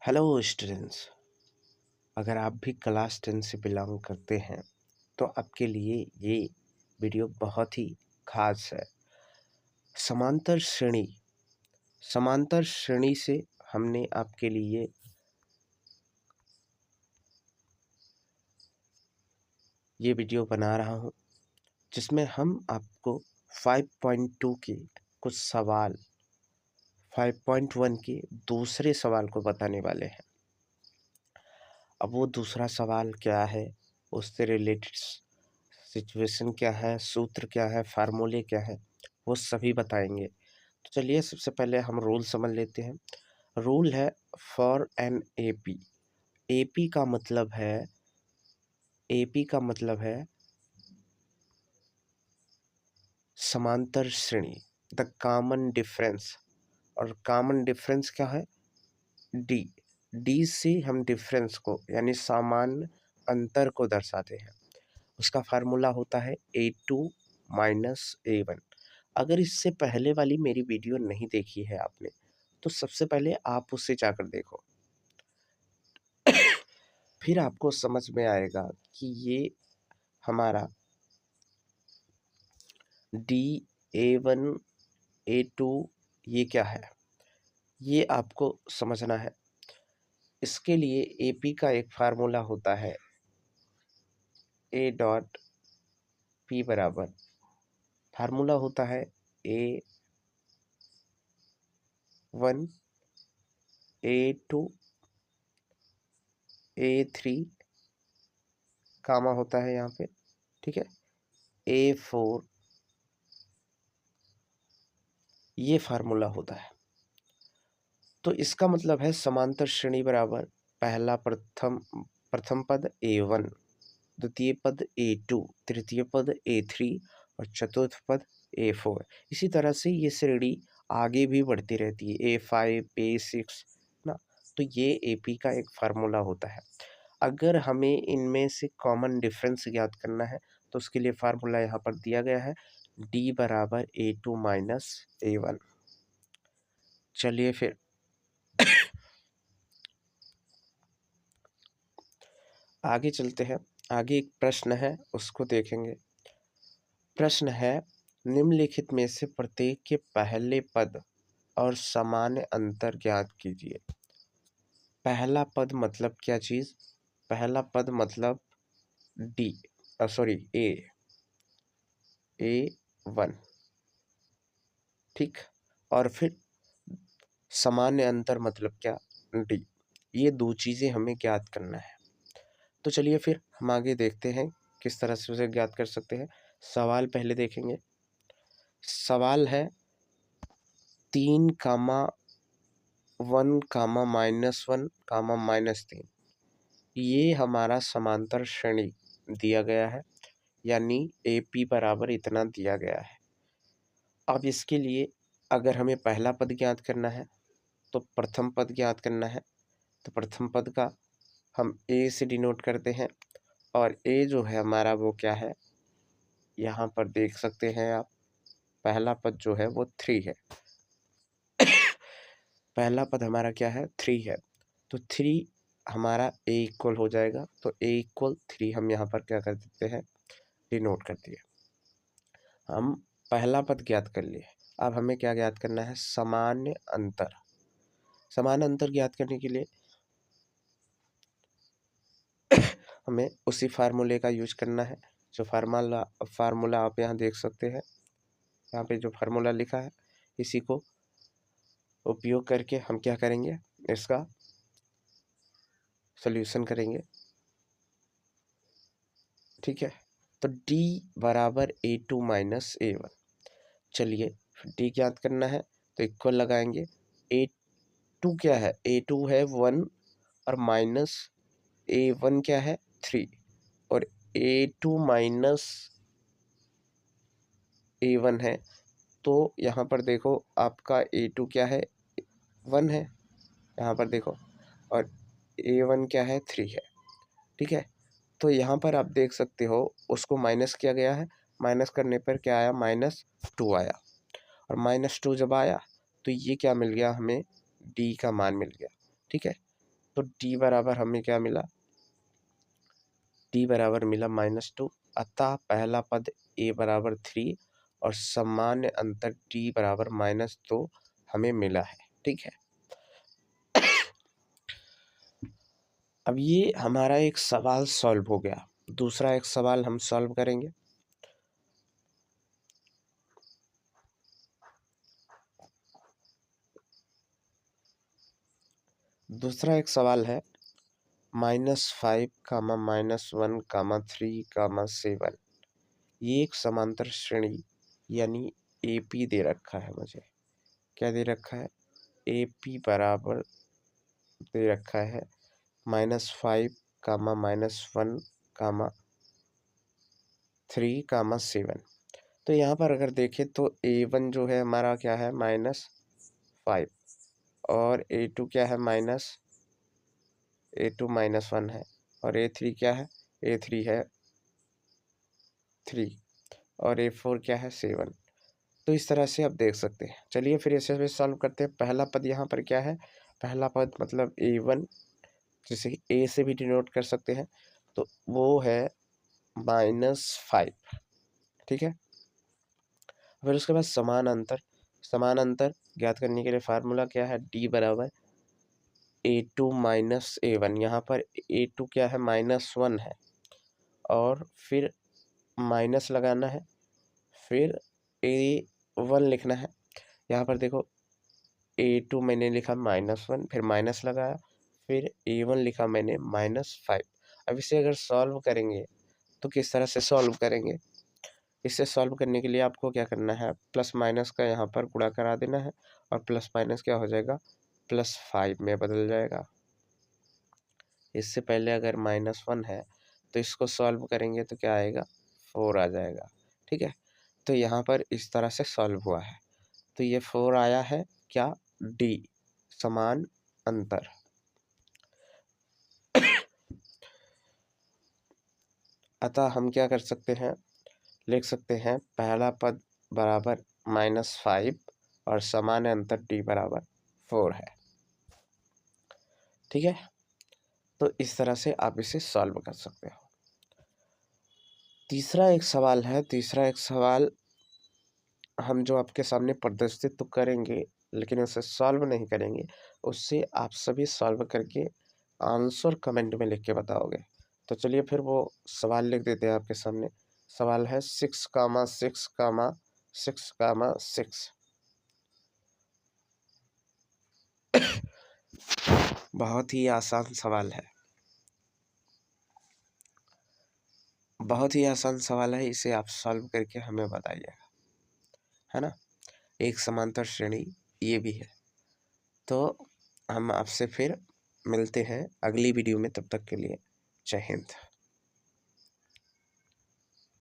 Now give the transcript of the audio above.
Hello students. अगर आप भी क्लास 10 से बिलोंग करते हैं तो आपके लिए ये वीडियो बहुत ही खास है। समांतर श्रेणी समांतर श्रेणी से हमने आपके लिए ये वीडियो बना रहा हूँ, जिसमें हम आपको 5.2 के कुछ सवाल 5.1 के दूसरे सवाल को बताने वाले हैं। अब वो दूसरा सवाल क्या है, उससे रिलेटेड सिचुएशन क्या है, सूत्र क्या है, फार्मूले क्या है, वो सभी बताएंगे। तो चलिए सबसे पहले हम रूल समझ लेते हैं। रूल है फॉर एन एपी। एपी का मतलब है समांतर श्रेणी, द कॉमन डिफरेंस। और कॉमन डिफरेंस क्या है? डी। डी से हम डिफरेंस को यानी सामान्य अंतर को दर्शाते हैं। उसका फार्मूला होता है A2 माइनस A1। अगर इससे पहले वाली मेरी वीडियो नहीं देखी है आपने, तो सबसे पहले आप उससे जाकर देखो। फिर आपको समझ में आएगा कि ये हमारा D, A1, A2 ये क्या है, ये आपको समझना है। इसके लिए AP का एक फार्मूला होता है A डॉट P बराबर, फार्मूला होता है A1 A2 A3 कामा होता है यहाँ पे, ठीक है, A4, ये फार्मूला होता है। तो इसका मतलब है समांतर श्रेणी बराबर पहला प्रथम पद A1, द्वितीय पद A2, तृतीय पद A3 और चतुर्थ पद A4। इसी तरह से ये श्रेणी आगे भी बढ़ती रहती है, A5 A6 ना। तो ये AP का एक फार्मूला होता है। अगर हमें इनमें से कॉमन डिफरेंस ज्ञात करना है तो उसके लिए फार्मूला यहाँ पर दिया गया है, D बराबर A2 माइनस A1। चलिए फिर आगे चलते हैं। आगे एक प्रश्न है, उसको देखेंगे। प्रश्न है, निम्नलिखित में से प्रत्येक के पहले पद और सामान्य अंतर ज्ञात कीजिए। पहला पद मतलब क्या चीज? पहला पद मतलब डी, सॉरी A1, ठीक। और फिर सामान्य अंतर मतलब क्या? डी। ये दो चीजें हमें ज्ञात करना है। तो चलिए फिर हम आगे देखते हैं किस तरह से उसे ज्ञात कर सकते हैं। सवाल पहले देखेंगे। सवाल है 3,1,-1,-3। ये हमारा समांतर श्रेणी दिया गया है, यानी AP बराबर इतना दिया गया है। अब इसके लिए अगर हमें पहला पद ज्ञात करना है तो प्रथम पद ज्ञात करना है। तो प्रथम पद का हम A से डिनोट करते हैं, और A जो है हमारा वो क्या है, यहाँ पर देख सकते हैं आप, पहला पद जो है वो 3 है। पहला पद हमारा क्या है? 3 है। तो 3 हमारा A इक्वल हो जाएगा। तो A इक्वल 3 हम यहाँ पर क्या कर देते हैं, डिनोट कर दिए। हम पहला पद ज्ञात कर लिए। अब हमें क्या ज्ञात करना है? सामान्य अंतर। सामान्य अंतर ज्ञात करने के लिए हमें उसी फार्मूले का यूज करना है। जो फार्मूला आप यहाँ देख सकते हैं, यहाँ पे जो फार्मूला लिखा है, इसी को उपयोग करके हम क्या करेंगे, इसका सॉल्यूशन करेंगे, ठीक है। तो D बराबर A2 माइनस A1। चलिए D ज्ञात करना है तो इक्वल लगाएंगे। A2 क्या है? A2 है 1 और माइनस A1 क्या है? 3। और A2 माइनस A1 है, तो यहाँ पर देखो आपका A2 क्या है? 1 है, यहाँ पर देखो, और A1 क्या है? 3 है, ठीक है। तो यहाँ पर आप देख सकते हो उसको माइनस किया गया है। माइनस करने पर क्या आया? -2 आया। और -2 जब आया तो ये क्या मिल गया हमें? D का मान मिल गया, ठीक है। तो d बराबर हमें क्या मिला, d बराबर मिला -2। अतः पहला पद a बराबर 3 और सामान्य अंतर d बराबर -2 हमें मिला है। ठीक है, अब ये हमारा एक सवाल सॉल्व हो गया। दूसरा एक सवाल हम सॉल्व करेंगे। दूसरा एक सवाल है -5, -1, 3, 7। ये एक समांतर श्रेणी यानी AP दे रखा है मुझे। क्या दे रखा है? AP बराबर दे रखा है -5, -1, 3, 7। तो यहाँ पर अगर देखें तो A1 जो है हमारा क्या है, -5, और A2 क्या है, A2 -1 है, और A3 क्या है, A3 है 3, और A4 क्या है, 7। तो इस तरह से आप देख सकते हैं। चलिए फिर इसे भी सॉल्व करते हैं। पहला पद यहाँ पर क्या है, पहला पद मतलब A1, जिसे A से भी डिनोट कर सकते हैं, तो वो है -5। ठीक है, फिर उसके बाद समान अंतर। समान अंतर ज्ञात करने के लिए फार्मूला क्या है, D बराबर A2 माइनस A1। यहाँ पर A2 क्या है, -1 है, और फिर माइनस लगाना है, फिर A1 लिखना है। यहाँ पर देखो A2 मैंने लिखा -1, फिर माइनस लगाया, फिर A1 लिखा मैंने -5। अब इसे अगर सॉल्व करेंगे तो किस तरह से सॉल्व करेंगे? इसे सॉल्व करने के लिए आपको क्या करना है, प्लस माइनस का यहाँ पर गुणा करा देना है, और प्लस माइनस क्या हो जाएगा, +5 में बदल जाएगा। इससे पहले अगर -1 है तो इसको सॉल्व करेंगे तो क्या आएगा, 4 आ जाएगा। ठीक है, तो यहाँ पर इस तरह से सॉल्व हुआ है। तो ये 4 आया है क्या, D समान अंतर। अतः हम क्या कर सकते हैं, लिख सकते हैं पहला पद बराबर -5 और समान अंतर D बराबर 4 है। ठीक है, तो इस तरह से आप इसे सॉल्व कर सकते हो। तीसरा एक सवाल है, तीसरा एक सवाल हम जो आपके सामने प्रदर्शित तो करेंगे, लेकिन उसे सॉल्व नहीं करेंगे। उससे आप सभी सॉल्व करके आंसर कमेंट में लिख के बताओगे। तो चलिए फिर वो सवाल लिख देते हैं आपके सामने। सवाल है 6,6,6,6। बहुत ही आसान सवाल है, बहुत ही आसान सवाल है। इसे आप सॉल्व करके हमें बताइएगा, है ना। एक समांतर श्रेणी ये भी है। तो हम आपसे फिर मिलते हैं अगली वीडियो में, तब तक के लिए जय हिंद।